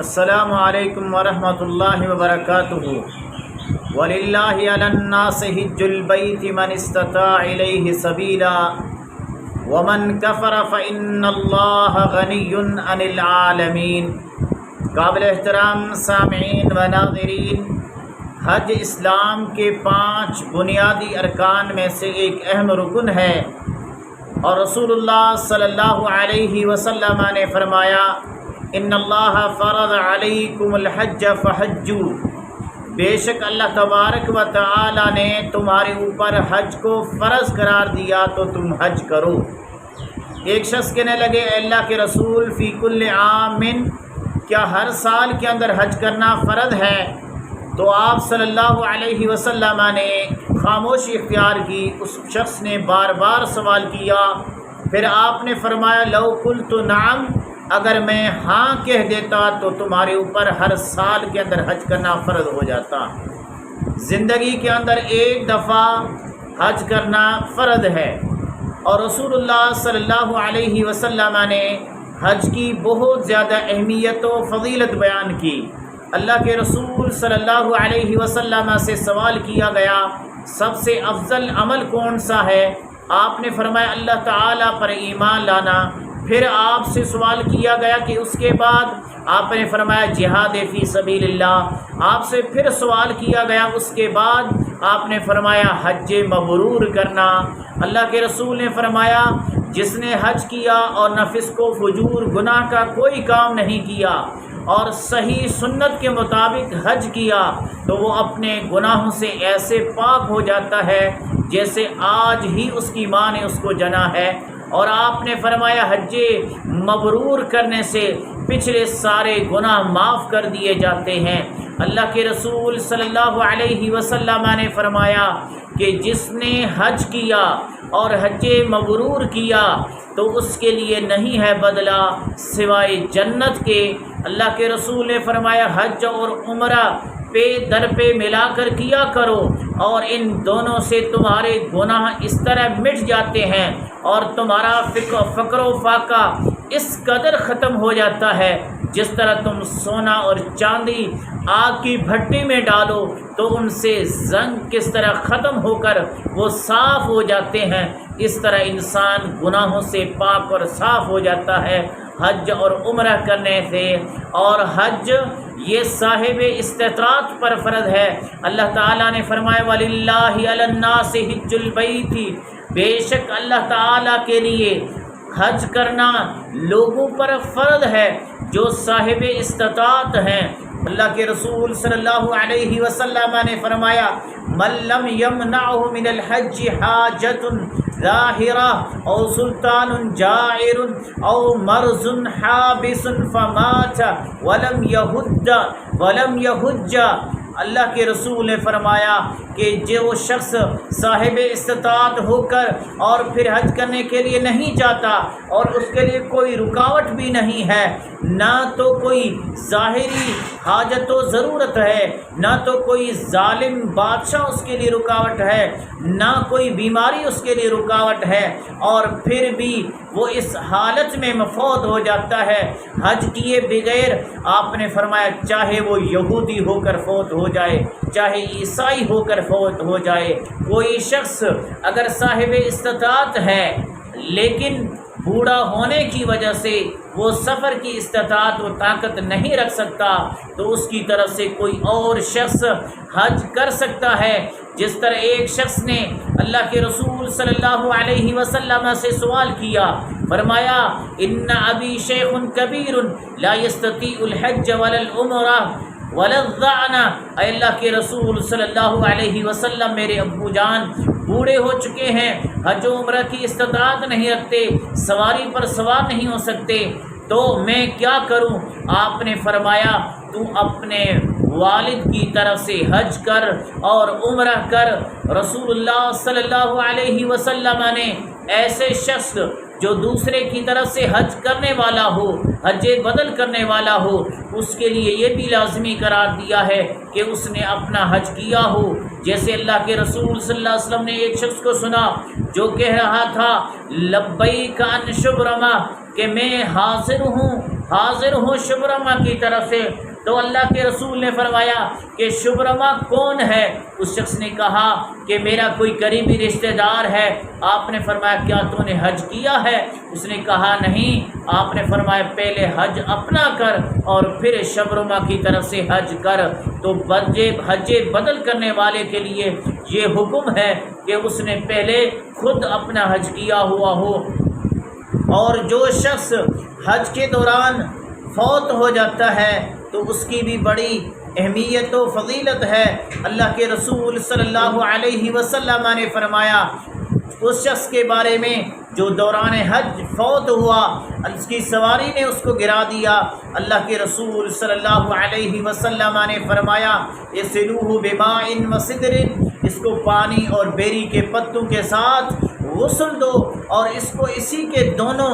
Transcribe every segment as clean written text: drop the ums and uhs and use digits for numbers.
السلام علیکم ورحمۃ اللہ وبرکاتہ۔ وَلِلَّهِ عَلَى النَّاسِ حِجُّ الْبَيْتِ مَنِ اسْتَطَاعَ إِلَيْهِ سَبِيلًا وَمَنْ كَفَرَ فَإِنَّ اللَّهَ غَنِيٌّ عَنِ الْعَالَمِينَ۔ قابل احترام سامعین و ناظرین، حج اسلام کے 5 بنیادی ارکان میں سے ایک اہم رکن ہے، اور رسول اللہ صلی اللہ علیہ وسلم نے فرمایا ان اللہ فرض علیکم الحج فحجوا، بے شک اللہ تبارک و تعالی نے تمہارے اوپر حج کو فرض قرار دیا تو تم حج کرو۔ ایک شخص کہنے لگے اے اللہ کے رسول فی کل عام، کیا ہر سال کے اندر حج کرنا فرض ہے؟ تو آپ صلی اللہ علیہ وسلم نے خاموشی اختیار کی۔ اس شخص نے بار بار سوال کیا، پھر آپ نے فرمایا لو قلت نعم، اگر میں ہاں کہہ دیتا تو تمہارے اوپر ہر سال کے اندر حج کرنا فرض ہو جاتا۔ زندگی کے اندر ایک دفعہ حج کرنا فرض ہے، اور رسول اللہ صلی اللہ علیہ وسلم نے حج کی بہت زیادہ اہمیت و فضیلت بیان کی۔ اللہ کے رسول صلی اللہ علیہ وسلم سے سوال کیا گیا سب سے افضل عمل کون سا ہے؟ آپ نے فرمایا اللہ تعالیٰ پر ایمان لانا۔ پھر آپ سے سوال کیا گیا کہ اس کے بعد؟ آپ نے فرمایا جہاد فی سبیل اللہ۔ آپ سے پھر سوال کیا گیا اس کے بعد؟ آپ نے فرمایا حج مبرور کرنا۔ اللہ کے رسول نے فرمایا جس نے حج کیا اور نہ فسق و فجور گناہ کا کوئی کام نہیں کیا اور صحیح سنت کے مطابق حج کیا تو وہ اپنے گناہوں سے ایسے پاک ہو جاتا ہے جیسے آج ہی اس کی ماں نے اس کو جنا ہے۔ اور آپ نے فرمایا حج مبرور کرنے سے پچھلے سارے گناہ معاف کر دیے جاتے ہیں۔ اللہ کے رسول صلی اللہ علیہ وسلم نے فرمایا کہ جس نے حج کیا اور حج مبرور کیا تو اس کے لیے نہیں ہے بدلہ سوائے جنت کے۔ اللہ کے رسول نے فرمایا حج اور عمرہ پہ در پہ ملا کر کیا کرو، اور ان دونوں سے تمہارے گناہ اس طرح مٹ جاتے ہیں اور تمہارا فقر و فاقہ اس قدر ختم ہو جاتا ہے جس طرح تم سونا اور چاندی آگ کی بھٹی میں ڈالو تو ان سے زنگ کس طرح ختم ہو کر وہ صاف ہو جاتے ہیں، اس طرح انسان گناہوں سے پاک اور صاف ہو جاتا ہے حج اور عمرہ کرنے سے۔ اور حج یہ صاحب استطاعت پر فرض ہے۔ اللہ تعالیٰ نے فرمایا وَلِلَّهِ عَلَى النَّاسِ حِجُّ الْبَيْتِ، بے شک اللہ تعالیٰ کے لیے حج کرنا لوگوں پر فرض ہے جو صاحب استطاعت ہیں۔ اللہ کے رسول صلی اللہ علیہ وسلم نے فرمایا من لم يمنعه من الحج حاجة ظاہرہ او سلطان جائر او مرض حابس فمات ولم يحج۔ اللہ کے رسول نے فرمایا کہ جو شخص صاحب استطاعت ہو کر اور پھر حج کرنے کے لیے نہیں چاہتا اور اس کے لیے کوئی رکاوٹ بھی نہیں ہے، نہ تو کوئی ظاہری حاجت و ضرورت ہے، نہ تو کوئی ظالم بادشاہ اس کے لیے رکاوٹ ہے، نہ کوئی بیماری اس کے لیے رکاوٹ ہے، اور پھر بھی وہ اس حالت میں مفوت ہو جاتا ہے حج کیے بغیر، آپ نے فرمایا چاہے وہ یہودی ہو کر فوت ہو جائے چاہے عیسائی ہو کر فوت ہو جائے، کوئی شخص اگر صاحب استطاعت ہے لیکن بوڑھا ہونے کی وجہ سے وہ سفر کی استطاعت و طاقت نہیں رکھ سکتا تو اس کی طرف سے کوئی اور شخص حج کر سکتا ہے۔ جس طرح ایک شخص نے اللہ کے رسول صلی اللہ علیہ وسلم سے سوال کیا، فرمایا ان ابی شیخ کبیر لا یستطیع الحج ولا العمرہ ولا الظعن، اے اللہ کے رسول صلی اللہ علیہ وسلم میرے ابو جان بوڑھے ہو چکے ہیں، حج و عمرہ کی استطاعت نہیں رکھتے، سواری پر سوار نہیں ہو سکتے، تو میں کیا کروں؟ آپ نے فرمایا تو اپنے والد کی طرف سے حج کر اور عمرہ کر۔ رسول اللہ صلی اللہ علیہ وسلم نے ایسے شخص جو دوسرے کی طرف سے حج کرنے والا ہو، حج بدل کرنے والا ہو، اس کے لیے یہ بھی لازمی قرار دیا ہے کہ اس نے اپنا حج کیا ہو۔ جیسے اللہ کے رسول صلی اللہ علیہ وسلم نے ایک شخص کو سنا جو کہہ رہا تھا لبیک ان شبرما، کہ میں حاضر ہوں حاضر ہوں شبرما کی طرف سے۔ تو اللہ کے رسول نے فرمایا کہ شبرما کون ہے؟ اس شخص نے کہا کہ میرا کوئی قریبی رشتہ دار ہے۔ آپ نے فرمایا کیا تو نے حج کیا ہے؟ اس نے کہا نہیں۔ آپ نے فرمایا پہلے حج اپنا کر اور پھر شبرما کی طرف سے حج کر۔ تو حج بدل کرنے والے کے لیے یہ حکم ہے کہ اس نے پہلے خود اپنا حج کیا ہوا ہو، اور جو شخص حج کے دوران فوت ہو جاتا ہے تو اس کی بھی بڑی اہمیت و فضیلت ہے۔ اللہ کے رسول صلی اللہ علیہ وسلم نے فرمایا اس شخص کے بارے میں جو دوران حج فوت ہوا، اس کی سواری نے اس کو گرا دیا۔ اللہ کے رسول صلی اللہ علیہ وسلم نے فرمایا اغسلوہ بماء وسدر، اس کو پانی اور بیری کے پتوں کے ساتھ غسل دو، اور اس کو اسی کے دونوں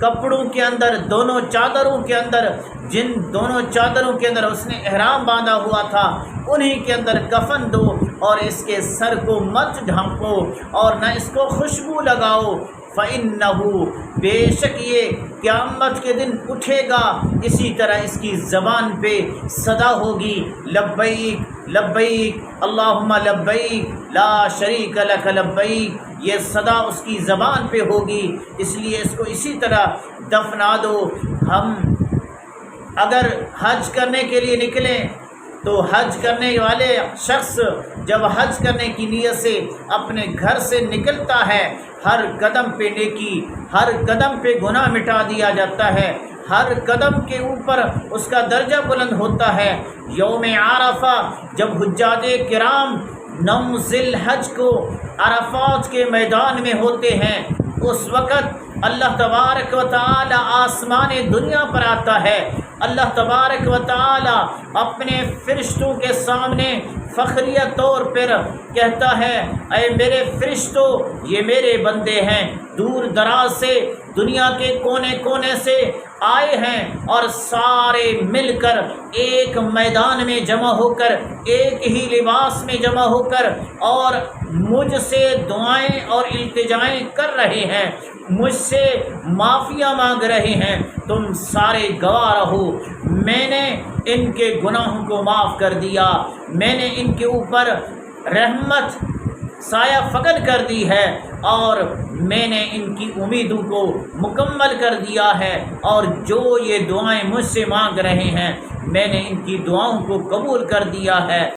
کپڑوں کے اندر، دونوں چادروں کے اندر، جن دونوں چادروں کے اندر اس نے احرام باندھا ہوا تھا انہی کے اندر کفن دو، اور اس کے سر کو مت ڈھانپو اور نہ اس کو خوشبو لگاؤ۔ فَإِنَّهُ، بے شک یہ قیامت کے دن اٹھے گا، اسی طرح اس کی زبان پہ صدا ہوگی لبیک لبیک اللہم لبیک لا شریک لک لبیک، یہ صدا اس کی زبان پہ ہوگی، اس لیے اس کو اسی طرح دفنا دو۔ ہم اگر حج کرنے کے لیے نکلیں تو حج کرنے والے شخص جب حج کرنے کی نیت سے اپنے گھر سے نکلتا ہے، ہر قدم پہ نیکی، ہر قدم پہ گناہ مٹا دیا جاتا ہے، ہر قدم کے اوپر اس کا درجہ بلند ہوتا ہے۔ یوم عرفہ جب حجاج کرام 9 ذی الحج کو عرفات کے میدان میں ہوتے ہیں، اس وقت اللہ تبارک و تعالی آسمان دنیا پر آتا ہے۔ اللہ تبارک و تعالی اپنے فرشتوں کے سامنے فخریہ طور پر کہتا ہے اے میرے فرشتوں، یہ میرے بندے ہیں، دور دراز سے دنیا کے کونے کونے سے آئے ہیں، اور سارے مل کر ایک میدان میں جمع ہو کر، ایک ہی لباس میں جمع ہو کر، اور مجھ سے دعائیں اور التجائیں کر رہے ہیں، مجھ سے معافیاں مانگ رہے ہیں۔ تم سارے گواہ رہو، میں نے ان کے گناہوں کو معاف کر دیا، میں نے ان کے اوپر رحمت سایہ فگن کر دی ہے، اور میں نے ان کی امیدوں کو مکمل کر دیا ہے، اور جو یہ دعائیں مجھ سے مانگ رہے ہیں میں نے ان کی دعاؤں کو قبول کر دیا ہے۔